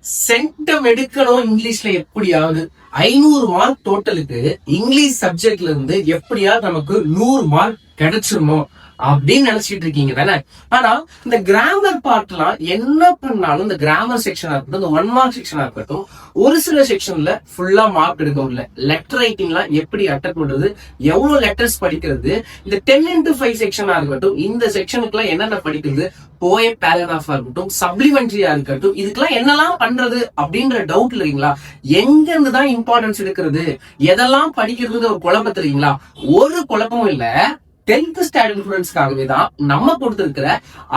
Centum எடுக்கணும் இங்கிலீஷ்ல எப்படியாவது 500 மார்க் டோட்டலுக்கு இங்கிலீஷ் சப்ஜெக்ட்ல இருந்து எப்படியாவது நமக்கு 100 மார்க் கிடைச்சிடணும் அப்படின்னு நினைச்சிட்டு இருக்கீங்க தானே. ஆனா இந்த கிராமர் பார்ட் எல்லாம் என்ன பண்ணாலும் இந்த கிராமர் செக்ஷனா இருக்கட்டும், இந்த 1 மார்க் செக்ஷனா இருக்கட்டும், ஒரு சில செக்ஷன்ல ஃபுல்லா மார்க் எடுக்க முடியல. லெட்டர் ரைட்டிங்லாம் எப்படி அட்டெண்ட் பண்றது, எவ்வளவு லெட்டர்ஸ் படிக்கிறது, இந்த 10x5 செக்ஷனா இருக்கட்டும், இந்த செக்ஷனுக்கு எல்லாம் என்னென்ன படிக்கிறது, போயம் பேராகிராஃபா இருக்கட்டும், சப்ளிமெண்டரியா இருக்கட்டும், இதுக்கெல்லாம் என்னெல்லாம் பண்றது அப்படின்ற டவுட் இல்லைங்களா? எங்க இருந்துதான் இம்பார்ட்டன்ஸ் எடுக்கிறது, எதெல்லாம் படிக்கிறது ஒரு குழப்பத்துல இருக்கீங்களா? ஒரு குழப்பமும் இல்ல. 10th ஸ்டாண்டர்ட் ஸ்டூடெண்ட்ஸ்க்காகவே தான் நம்ம கொடுத்திருக்கிற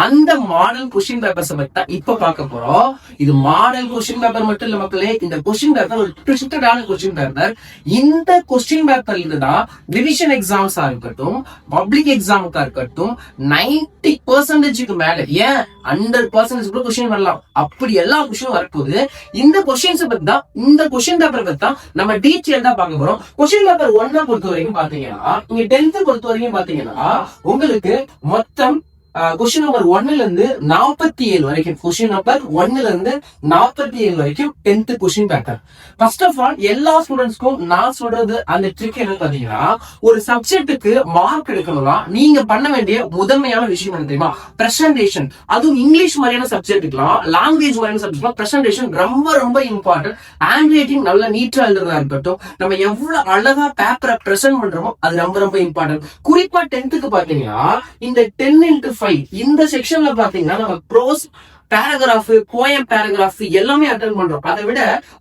அந்த மாடல் கொஸ்டின் பேப்பர்ஸ் பத்தி தான் இப்ப பார்க்க போறோம். இது மாடல் கொஸ்டின் பேப்பர் மட்டும் இல்ல மக்களே, இந்த கொஸ்டின் பேப்பர் ஒரு ட்விஸ்டடான கொஸ்டின் பேப்பர். இந்த கொஸ்டின் பேப்பர்ல இருந்து தான் ரிவிஷன் எக்ஸாம்ஸா இருக்கட்டும், பப்ளிக் எக்ஸாமுக்கா இருக்கட்டும் 90% மேல, ஏன் 100% கூட கொஸ்டின் வரலாம். அப்படி எல்லா கொஸ்டினும் வரப்போகுது. இந்த கொஸ்டின்ஸ் பத்தி தான், இந்த கொஸ்டின் பேப்பர் பத்தி தான் நம்ம டீட்டெயில் தான் பார்க்க போறோம். கொஸ்டின் பேப்பர் 1 பொறுத்த வரைக்கும் பாத்தீங்கன்னா, நீங்க 10th பொறுத்த வரைக்கும் பாத்தீங்கன்னா உங்களுக்கு மொத்தம் கொஸ்டின் நம்பர் 1ல இருந்து 47 வரைக்கும், கொஸ்டின் நம்பர் 1ல இருந்து 47 வரைக்கும் 10th question paper. First of all எல்லா ஸ்டூடெண்ட்ஸ்க்கும் நான் சொல்றது அந்த ட்ரிக் என்னன்னு பாத்தீங்கன்னா, ஒரு சப்ஜெக்ட்டுக்கு மார்க் எடுக்கணும்னா நீங்க பண்ண வேண்டிய முதன்மையான விஷயம் என்ன தெரியுமா? பிரசன்டேஷன். அதுவும் இங்கிலீஷ் மாதிரியான சப்ஜெக்ட்டுக்குலாம், லாங்குவேஜ் மாதிரியான சப்ஜெக்ட்லாம் பிரசன்டேஷன் ரொம்ப ரொம்ப இம்பார்ட்டன்ட். ஹேண்ட் ரைட்டிங் நல்லா நீட்டா எழுதுறதா இருக்கட்டும், நம்ம எவ்வளவு அழகா பேப்பரை பிரசன்ட் பண்றோமோ அது ரொம்ப ரொம்ப இம்பார்ட்டன்ட். குறிப்பா 10th பாத்தீங்கன்னா இந்த 10x5 இந்த செக்ஷன்ல பாத்தீங்கன்னா நம்ம ப்ரோஸ் பேராகிராஃப், போயம் பேராகிராஃப் எல்லாமே அட்டெண்ட் பண்றோம். அதை விட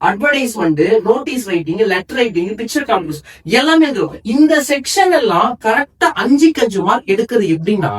advertisement, notice writing, letter writing, picture compass எல்லாமே இருக்கும். இந்த செக்ஷன் எல்லாம் கரெக்டா 5க்கு 5 மார்க் எடுக்கிறது எப்படின்னா,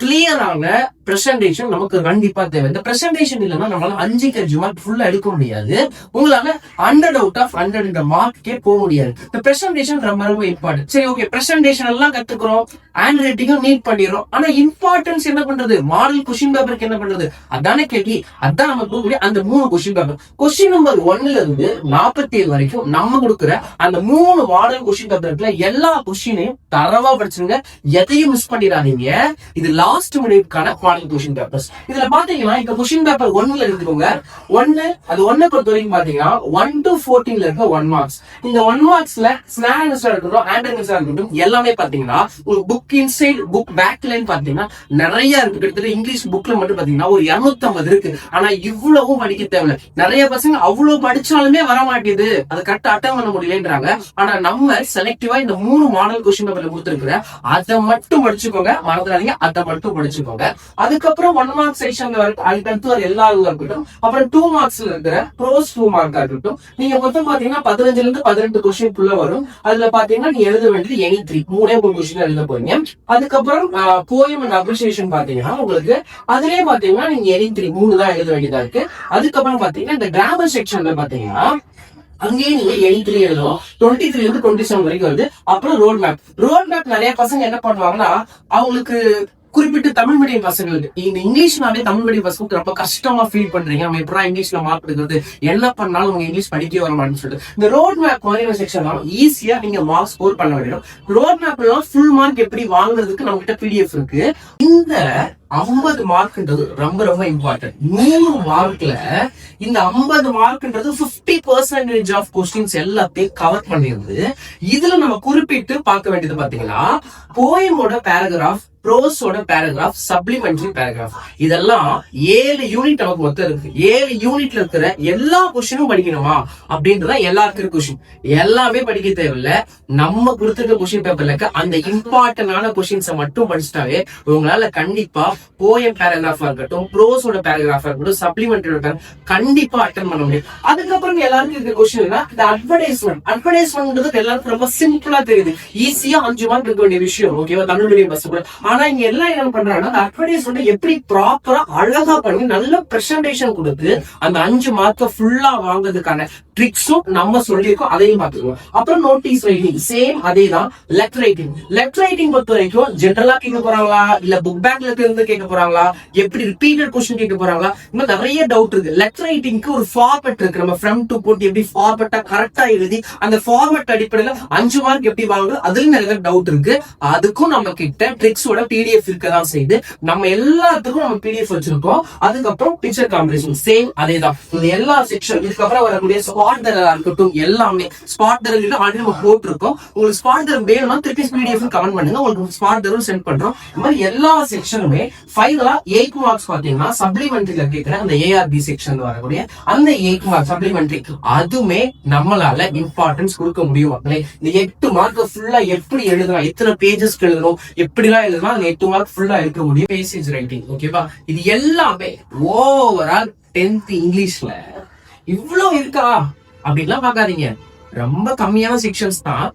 கிளியரான பிரசன்டேஷன் நமக்கு கண்டிப்பா தேவை. இந்த பிரசன்டேஷன் இல்லைன்னா நம்மளால 5க்கு 5 மார்க் ஃபுல்லா எடுக்க முடியாது. உங்களால 100 அவுட் ஆஃப் 100 இந்த மார்க்கே போக முடியாது. இந்த பிரசன்டேஷன் ரொம்ப ரொம்ப இம்பார்ட்டன்ட். சரி, ஓகே, பிரசன்டேஷன் எல்லாம் கத்துக்கிறோம், ஹேண்ட் ரைட்டிங்கும் நீட் பண்ணிடுறோம். ஆனா இம்பார்ட்டன்ஸ் என்ன பண்றது, மாடல் கொஸ்டின் பேப்பருக்கு என்ன பண்றது, அதானே கேள்வி. அதான் நம்ம கொடுக்கக்கூடிய அந்த 3 கொஸ்டின் பேப்பர். கொஸ்டின் நம்பர் 1ல இருந்து 47 வரைக்கும் நம்ம கொடுக்குற அந்த 3 மாடல் கொஸ்டின் பேப்பர்ல எல்லா கொஸ்டினையும் தரவா படிச்சுங்க, எதையும் மிஸ் பண்ணிடாதீங்க. இது லாஸ்ட் மினிட்கான மாடல் கொஸ்டின் பேப்பர்ஸ். இதுல பாத்தீங்கன்னா இந்த கொஸ்டின் பேப்பர் 1ல எடுத்துக்கோங்க. 1 பொறுத்த வரைக்கும் பாத்தீங்கன்னா 1 to 14ல இருக்க 1 மார்க்ஸ். இந்த 1 மார்க்ஸ்ல ஸ்னான் இருக்கட்டும், ஹேண்ட் ரைட்டிங் இருக்கட்டும் எல்லாமே பாத்தீங்கன்னா ஒரு book inside, book back line பாத்தீங்கன்னா நிறைய இருக்கு. கிட்டத்தட்ட இங்கிலீஷ் புக்ல மட்டும் பாத்தீங்கன்னா ஒரு 250 இருக்கு. ஆனா இவ்வளவும் படிக்க தேவையில்ல. நிறைய பசங்க அவ்வளவு படிச்சாலுமே வர மாட்டேது, அதை கரெக்டா அட்டன் பண்ண முடியலன்றாங்க. ஆனா நம்ம செலக்டிவா இந்த 3 மாடல் கொஸ்டின் பேப்பர்ல கொடுத்துருக்கிற அதை மட்டும் படிச்சுக்கோங்க, மறந்துடாதீங்க, அதை மட்டும் படிச்சுக்கோங்க. அதுக்கப்புறம் 1 மார்க் செக்ஷன்ல அதுக்கடுத்து வர எல்லா இருக்கட்டும், அப்புறம் 2 மார்க்ஸ்ல இருக்கிற ப்ரோஸ் 2 மார்க்கா இருக்கட்டும், நீங்க மொத்தம் பாத்தீங்கன்னா 15ல இருந்து 18 கொஸ்டின் குள்ள வரும். அதுல பாத்தீங்கன்னா நீங்க எழுத வேண்டியது எனி 3 3 கொஸ்டின் எழுத போறீங்க. அதுக்கப்புறம் போயம் அண்ட் அப்ரிசியேஷன் பாத்தீங்கன்னா உங்களுக்கு அதுலயே பாத்தீங்கன்னா நீங்க எனி 3 தான் எழுத வேண்டியதா இருக்கு. அதுக்கப்புறம் பாத்தீங்கன்னா இந்த கிராமர் செக்ஷன்ல பாத்தீங்கன்னா அங்கேயே நீங்க 83 எழுதும். 23 இருந்து 27 வரைக்கும் வருது. அப்புறம் ரோட் மேப் நிறைய பசங்க என்ன பண்ணுவாங்கன்னா, அவங்களுக்கு குறிப்பிட்டு தமிழ் மீடியம் பசங்களுக்கு இந்த இங்கிலீஷ்னாலே தமிழ் மீடியம் பசங்களுக்கு ரொம்ப கஷ்டமா ஃபீல் பண்றீங்க, நம்ம எப்படா இங்கிலீஷ்ல மார்க் எடுக்கிறது, என்ன பண்ணாலும் உங்க இங்கிலீஷ் படிக்க வர மாட்டேன்னு சொல்லிட்டு இந்த ரோட் மேப் மாதிரியான செக்ஷன் ஈஸியா நீங்க மார்க் ஸ்கோர் பண்ண வேண்டிடும். ரோட் மேப் எல்லாம் ஃபுல் மார்க் எப்படி வாங்குறதுக்கு நம்ம கிட்ட PDF இருக்கு. இந்த 50 மார்க்ன்றது ரொம்ப ரொம்ப இம்பார்ட்டன்ட். 100 மார்க்ல இந்த 50 மார்க்ன்றது 50% ஆஃப் கொஸ்டின்ஸ் எல்லாத்தையும் கவர் பண்ணிருந்து. இதுல நம்ம குறிப்பிட்டு பார்க்க வேண்டியது பாத்தீங்கன்னா போயமோட பேராகிராஃப், ப்ரோஸோட பேராகிராஃப், சப்ளிமெண்டரி பேராகிராஃப், இதெல்லாம் 7 யூனிட் நமக்கு மொத்தம் இருக்கு. 7 யூனிட்ல இருக்கிற எல்லா கொஸ்டினும் படிக்கணுமா அப்படின்றத எல்லாருக்கும் இருக்கு. கொஸ்டின் எல்லாமே படிக்க தேவையில்ல. நம்ம கொடுத்துருக்க கொஸ்டின் பேப்பர்ல இருக்க அந்த இம்பார்ட்டன்டான கொஸ்டின்ஸை மட்டும் படிச்சுட்டாவே உங்களால கண்டிப்பா போயம் பேராகிராஃபா இருக்கட்டும், ப்ரோஸோட பேராகிராஃபா இருக்கட்டும், சப்ளிமெண்டரி கண்டிப்பா அட்டெண்ட் பண்ண முடியும். அதுக்கப்புறம் எல்லாருக்கும் இருக்க கொஸ்டின் இந்த அட்வர்டைஸ்மெண்ட் எல்லாருக்கும் ரொம்ப சிம்பிளா தெரியுது, ஈஸியா 5 மார்க் இருக்க வேண்டிய விஷயம். ஓகேவா, தமிழ் மீடியம் பஸ் கூட. ஆனா இங்க எல்லாம் என்ன பண்றாங்கன்னா அந்த அட்வர்டைஸ்மெண்ட் எப்படி ப்ராப்பரா அழகா பண்ணி நல்ல பிரசன்டேஷன் கொடுத்து அந்த 5 மார்க்க ஃபுல்லா வாங்குறதுக்கான ட்ரிக்ஸும் நம்ம சொல்லியிருக்கோம், அதையும் பார்த்துக்கோம். அப்புறம் நோட்டீஸ் ரைட்டிங் சேம் அதேதான். லெட்டர் ரைட்டிங் பொறுத்த வரைக்கும் ஜெனரலா கேட்க போறாங்களா, இல்ல புக் பேக்ல இருந்து கேட்க போறாங்களா, எப்படி ரிப்பீட்டட் கொஸ்டின் கேட்க போறாங்களா, இன்னும் நிறைய டவுட் இருக்கு. லெட்டர் ரைட்டிங்க்கு ஒரு ஃபார்மேட் இருக்கு. நம்ம ஃப்ரம் டு போட்டு எப்படி ஃபார்மேட்டா கரெக்டா எழுதி அந்த ஃபார்மேட் அடிப்படையில 5 மார்க் எப்படி வாங்குறது, அதுல நிறைய டவுட் இருக்கு. அதுக்கும் நம்ம கிட்ட ட்ரிக்ஸோட கண்டிப்பான பிடிஎஃப் இருக்கதான் செய்யுது. நம்ம எல்லாத்துக்கும் நம்ம பிடிஎஃப் வச்சிருக்கோம். அதுக்கப்புறம் பிக்சர் காம்பினேஷன் சேம் அதேதான். இந்த எல்லா செக்ஷன் இதுக்கப்புறம் வரக்கூடிய ஸ்பாட் தரா இருக்கட்டும் எல்லாமே ஸ்பாட் தர ஆல்ரெடி நம்ம போட்டிருக்கோம். உங்களுக்கு ஸ்பாட் தரம் வேணும்னா திருப்பி பிடிஎஃப் கமெண்ட் பண்ணுங்க, உங்களுக்கு ஸ்பாட் தரம் சென்ட் பண்றோம். இந்த மாதிரி எல்லா செக்ஷனுமே ஃபைனலா 8 மார்க்ஸ் பாத்தீங்கன்னா சப்ளிமெண்டரியில கேட்கிற அந்த ஏஆர்பி செக்ஷன் வரக்கூடிய அந்த 8 மார்க்ஸ் சப்ளிமெண்டரி அதுமே நம்மளால இம்பார்ட்டன்ஸ் கொடுக்க முடியும் மக்களே. இந்த 8 மார்க் ஃபுல்லா எப்படி எழுதலாம், எத்தனை பேஜஸ்க்கு எழுதணும், எப்படிலாம் எழுதலாம், அந்த 8 மார்க் ஃபுல்லா இருக்க முடியும். பேசேஜ் ரைட்டிங் ஓகேவா, இது எல்லாமே ஓவரால் 10th இங்கிலீஷ்ல இவ்வளவு இருக்கா அப்படின்லாம் பாக்காதீங்க. ரொம்ப கம்மியான செக்ஷன்ஸ் தான்.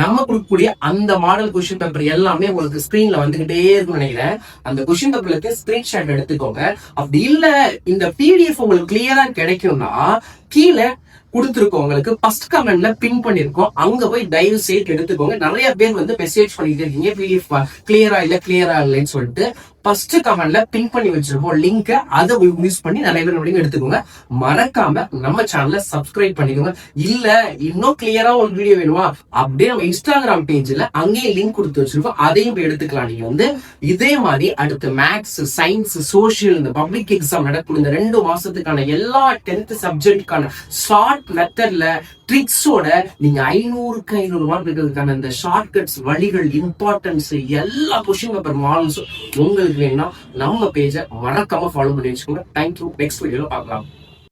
நம்ம கொடுக்கக்கூடிய அந்த மாடல் கொஸ்டின் பேப்பர் எல்லாமே உங்களுக்கு ஸ்கிரீன்ல வந்துகிட்டே இருக்கும்னு நினைக்கிறேன். அந்த கொஸ்டின் பேப்பருக்கு ஸ்கிரீன்ஷாட் எடுத்துக்கோங்க. அப்படி இல்ல இந்த பிடிஎஃப் உங்களுக்கு கிளியரா கிடைக்கும்னா கீழே கொடுத்துருக்கோம், உங்களுக்கு ஃபர்ஸ்ட் கமெண்ட்ல பின் பண்ணிருக்கோம், அங்க போய் தயவு செய்து எடுத்துக்கோங்க. நிறைய பேர் வந்து மெசேஜ் பண்ணிட்டு இருக்கீங்க பிடிஎஃப் கிளியரா இல்லைன்னு சொல்லிட்டு. ஃபர்ஸ்ட் கமெண்ட்ல பின் பண்ணி வச்சிருக்கோம் லிங்க், அதை யூஸ் பண்ணி நிறைய பேர் எடுத்துக்கோங்க. மறக்காம நம்ம சேனலை சப்ஸ்கிரைப் பண்ணிக்கோங்க. இல்ல இன்னும் கிளியரா ஒரு வீடியோ வேணுமா அப்படியே நம்ம இன்ஸ்டாகிராம் பேஜ்ல அங்கேயும் லிங்க் கொடுத்து வச்சிருக்கோம், அதையும் போய் எடுத்துக்கலாம். நீங்க வந்து இதே மாதிரி அடுத்து மேக்ஸ், சயின்ஸ், சோசியல், இந்த பப்ளிக் எக்ஸாம் நடக்கும் இந்த 2 மாசத்துக்கான எல்லா 10th சப்ஜெக்டுக்கான ஷார்ட் மெத்தட்ல ட்ரிக்ஸோட நீங்க 500க்கு 500 மார்க் இருக்கிறதுக்கான இந்த ஷார்ட்கட்ஸ், வழிகள், இம்பார்ட்டன்ஸ் எல்லா கொஸ்டின் பேப்பர் மாடல்ஸும் உங்களுக்கு வேணும்னா நம்ம பேஜை மறக்காம ஃபாலோ பண்ணி வச்சுக்கோங்க. தேங்க்யூ. நெக்ஸ்ட் வீடியோல பார்க்கலாம்.